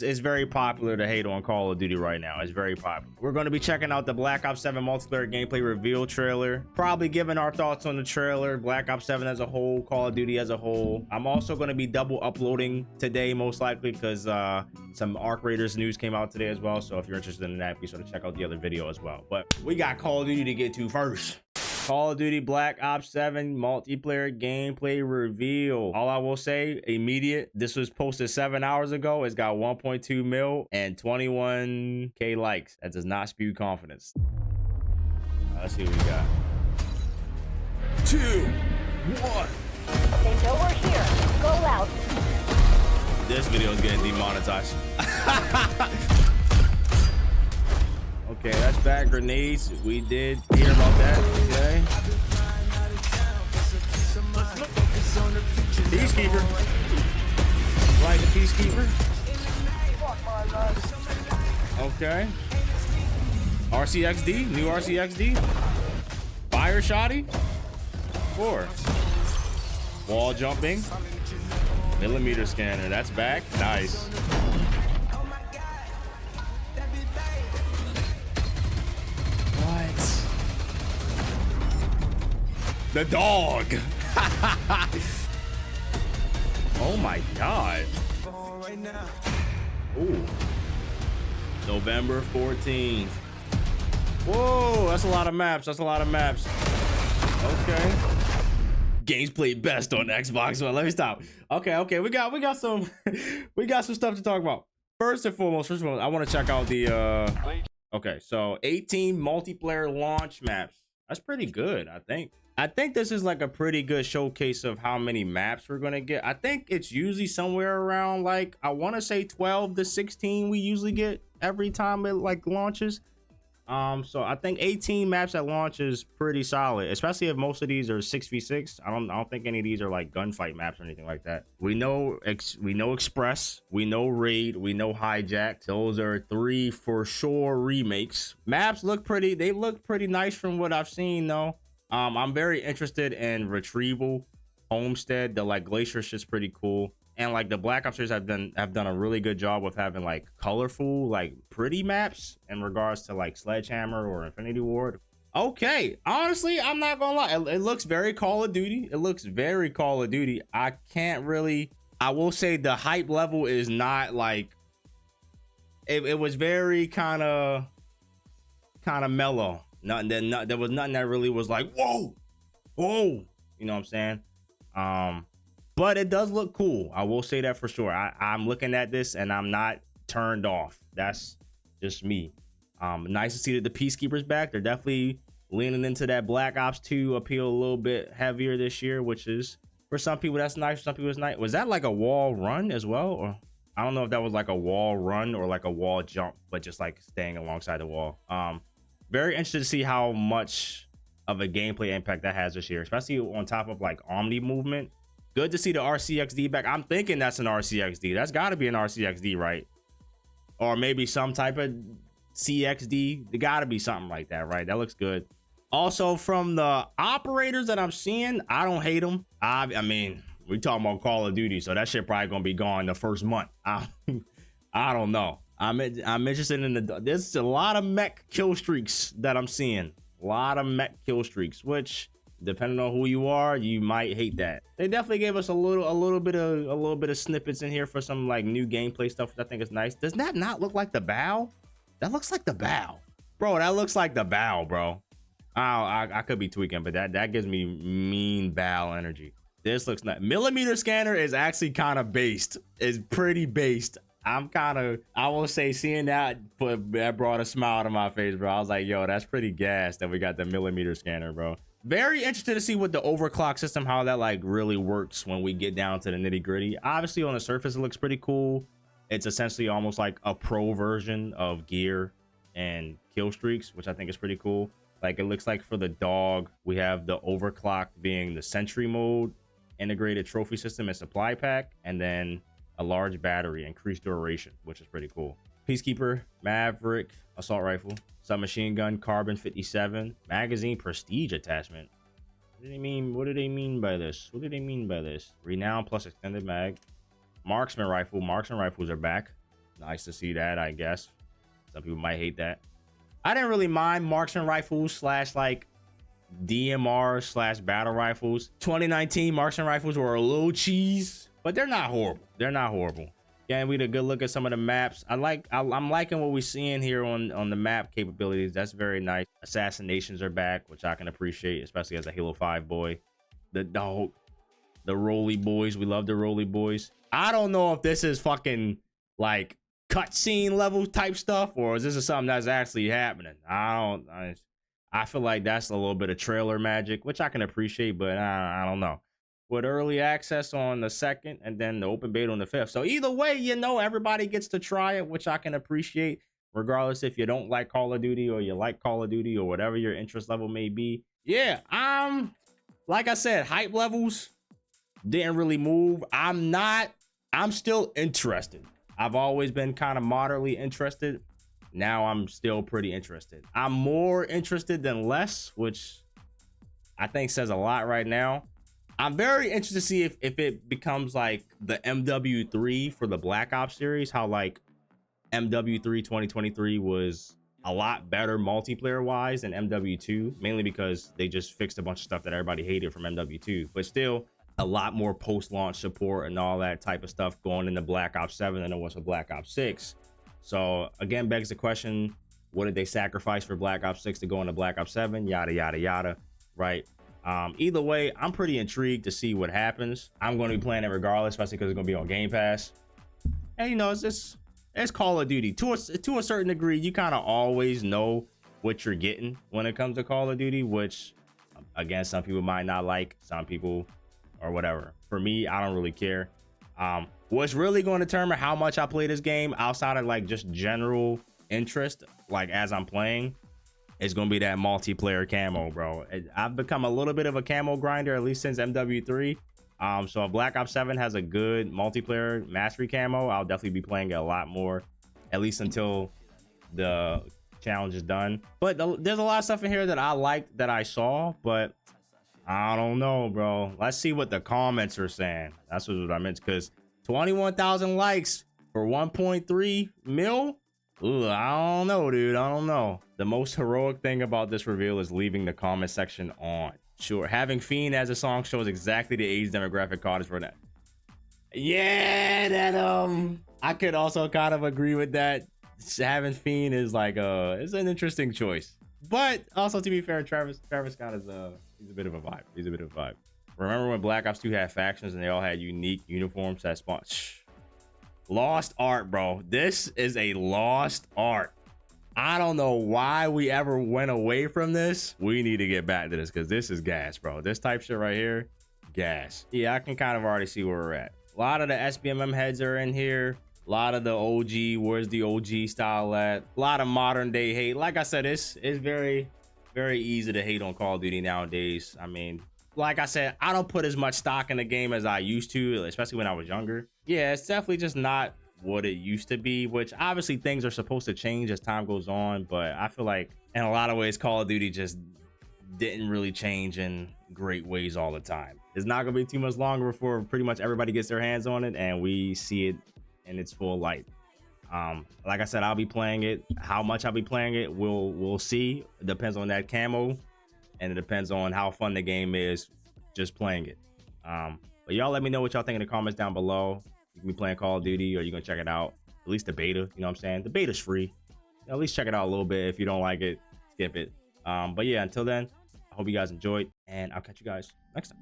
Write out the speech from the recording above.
It's very popular to hate on Call of Duty right now. It's very popular. We're going to be checking out the Black Ops 7 multiplayer gameplay reveal trailer. Probably giving our thoughts on the trailer, Black Ops 7 as a whole, Call of Duty as a whole. I'm also going to be double uploading today, most likely, because some Arc Raiders news came out today as well. So if you're interested in that, be sure to check out the other video as well. But we got Call of Duty to get to first. Call of Duty Black Ops 7 multiplayer gameplay reveal. All I will say, immediate. This was posted 7 hours ago. It's got 1.2 mil and 21K likes. That does not spew confidence. Let's see what we got. 2, 1. They know we're here. Go out. This video is getting demonetized. Okay, that's bad. Grenades. We did hear about that. Okay. Peacekeeper. Like the Peacekeeper. Okay. RCXD. New RCXD. Fire Shoddy. 4. Wall jumping. Millimeter scanner. That's back. Nice. The dog. Oh my god. Ooh. November 14th. Whoa, that's a lot of maps. That's a lot of maps. Okay. Games played best on Xbox One. Let me stop. Okay. We got some we got some stuff to talk about. First and foremost, I want to check out the okay, so 18 multiplayer launch maps. That's pretty good, I think. I think this is like a pretty good showcase of how many maps we're gonna get. I think it's usually somewhere around like, I want to say 12 to 16 we usually get every time it like launches. So I think 18 maps at launch is pretty solid, especially if most of these are 6v6. I don't think any of these are like gunfight maps or anything like that. We know Express, we know Raid, we know Hijack. Those are 3 for sure remakes. Maps look pretty, they look pretty nice from what I've seen though. I'm very interested in Retrieval, Homestead. The like Glacier shit's pretty cool, and like the Black Ops series have done a really good job with having like colorful, like pretty maps in regards to like Sledgehammer or Infinity Ward. Okay, honestly, I'm not gonna lie, it looks very Call of Duty. It looks very Call of Duty. I will say the hype level is not like it was very kind of mellow. There was nothing that really was like whoa, you know what I'm saying? But it does look cool. I will say that for sure. I'm looking at this and I'm not turned off. That's just me. Nice to see that the Peacekeeper's back. They're definitely leaning into that Black Ops 2 appeal a little bit heavier this year, which is for some people that's nice, for some people it's nice. Was that like a wall run as well? Or I don't know if that was like a wall run or like a wall jump, but just like staying alongside the wall. Very interested to see how much of a gameplay impact that has this year, especially on top of like Omni movement. Good to see the RCXD back. I'm thinking that's an RCXD. That's got to be an RCXD, right? Or maybe some type of CXD. There got to be something like that, right? That looks good. Also, from the operators that I'm seeing, I don't hate them. I mean, we talking about Call of Duty, so that shit probably gonna be gone the first month. I don't know. I'm interested in there's a lot of mech kill streaks that I'm seeing. A lot of mech kill streaks, which depending on who you are, you might hate that. They definitely gave us a little bit of snippets in here for some like new gameplay stuff, which I think is nice. Does that not look like the bow? That looks like the bow, bro. That looks like the bow, bro. I could be tweaking, but that gives me mean bow energy. This looks nice. Millimeter scanner is actually kind of based. It's pretty based. I will say, seeing that brought a smile to my face, bro. I was like, yo, that's pretty gas that we got the millimeter scanner, bro. Very interested to see what the overclock system, how that like really works when we get down to the nitty gritty. Obviously on the surface, it looks pretty cool. It's essentially almost like a pro version of gear and kill streaks, which I think is pretty cool. Like it looks like for the dog, we have the overclock being the sentry mode, integrated trophy system and supply pack, and then a large battery, increased duration, which is pretty cool. Peacekeeper, Maverick, assault rifle, submachine gun, carbon 57, magazine prestige attachment. What do they mean? What do they mean by this? What do they mean by this? Renown plus extended mag, marksman rifle. Marksman rifles are back. Nice to see that, I guess. Some people might hate that. I didn't really mind marksman rifles slash like DMR slash battle rifles. 2019 marksman rifles were a little cheese, but they're not horrible. They're not horrible. Yeah, we had a good look at some of the maps. I'm liking what we're seeing here on the map capabilities. That's very nice. Assassinations are back, which I can appreciate, especially as a Halo 5 boy. The Roly boys. We love the Roly boys. I don't know if this is fucking like cutscene level type stuff, or is this something that's actually happening? I feel like that's a little bit of trailer magic, which I can appreciate, but I don't know. With early access on the 2nd and then the open beta on the 5th. So either way, you know, everybody gets to try it, which I can appreciate, regardless if you don't like Call of Duty or you like Call of Duty or whatever your interest level may be. Yeah, like I said, hype levels didn't really move. I'm still interested. I've always been kind of moderately interested. Now I'm still pretty interested. I'm more interested than less, which I think says a lot right now. I'm very interested to see if it becomes like the MW3 for the Black Ops series, how like MW3 2023 was a lot better multiplayer wise than MW2, mainly because they just fixed a bunch of stuff that everybody hated from MW2, but still a lot more post-launch support and all that type of stuff going into Black Ops 7 than it was for Black Ops 6. So again, begs the question, what did they sacrifice for Black Ops 6 to go into Black Ops 7? Yada, yada, yada, right? Either way, I'm pretty intrigued to see what happens. I'm going to be playing it regardless, especially because it's going to be on Game Pass. And you know, it's Call of Duty. To a certain degree, you kind of always know what you're getting when it comes to Call of Duty, which again, some people might not like, some people or whatever. For me, I don't really care. What's really going to determine how much I play this game outside of like just general interest, like as I'm playing, is going to be that multiplayer camo, bro. I've become a little bit of a camo grinder, at least since MW3. So if Black Ops 7 has a good multiplayer mastery camo, I'll definitely be playing it a lot more, at least until the challenge is done. But there's a lot of stuff in here that I liked that I saw, but I don't know, bro. Let's see what the comments are saying. That's what I meant, because 21,000 likes for 1.3 mil. Ooh, I don't know, dude. I don't know. The most heroic thing about this reveal is leaving the comment section on. Sure, having Fiend as a song shows exactly the age demographic card is for that. Yeah, that I could also kind of agree with that. Having Fiend is like it's an interesting choice. But also, to be fair, Travis Scott is he's a bit of a vibe. He's a bit of a vibe. Remember when Black Ops 2 had factions and they all had unique uniforms that spawn? Lost art, bro. This is a lost art. I don't know why we ever went away from this. We need to get back to this because this is gas, bro. This type shit right here, gas. Yeah, I can kind of already see where we're at. A lot of the SBMM heads are in here. A lot of the OG, where's the OG style at? A lot of modern day hate. Like I said, it's very, very easy to hate on Call of Duty nowadays. I mean, like I said, I don't put as much stock in the game as I used to, especially when I was younger. Yeah, it's definitely just not what it used to be, which obviously things are supposed to change as time goes on, but I feel like in a lot of ways Call of Duty just didn't really change in great ways all the time. It's not gonna be too much longer before pretty much everybody gets their hands on it and we see it in its full light. Like I said, I'll be playing it. How much I'll be playing it, we'll see. It depends on that camo, and it depends on how fun the game is just playing it. But y'all let me know what y'all think in the comments down below. You can be playing Call of Duty, or you gonna check it out, at least the beta. You know what I'm saying? The beta's free. At least check it out a little bit. If you don't like it, skip it. But yeah, until then, I hope you guys enjoyed, and I'll catch you guys next time.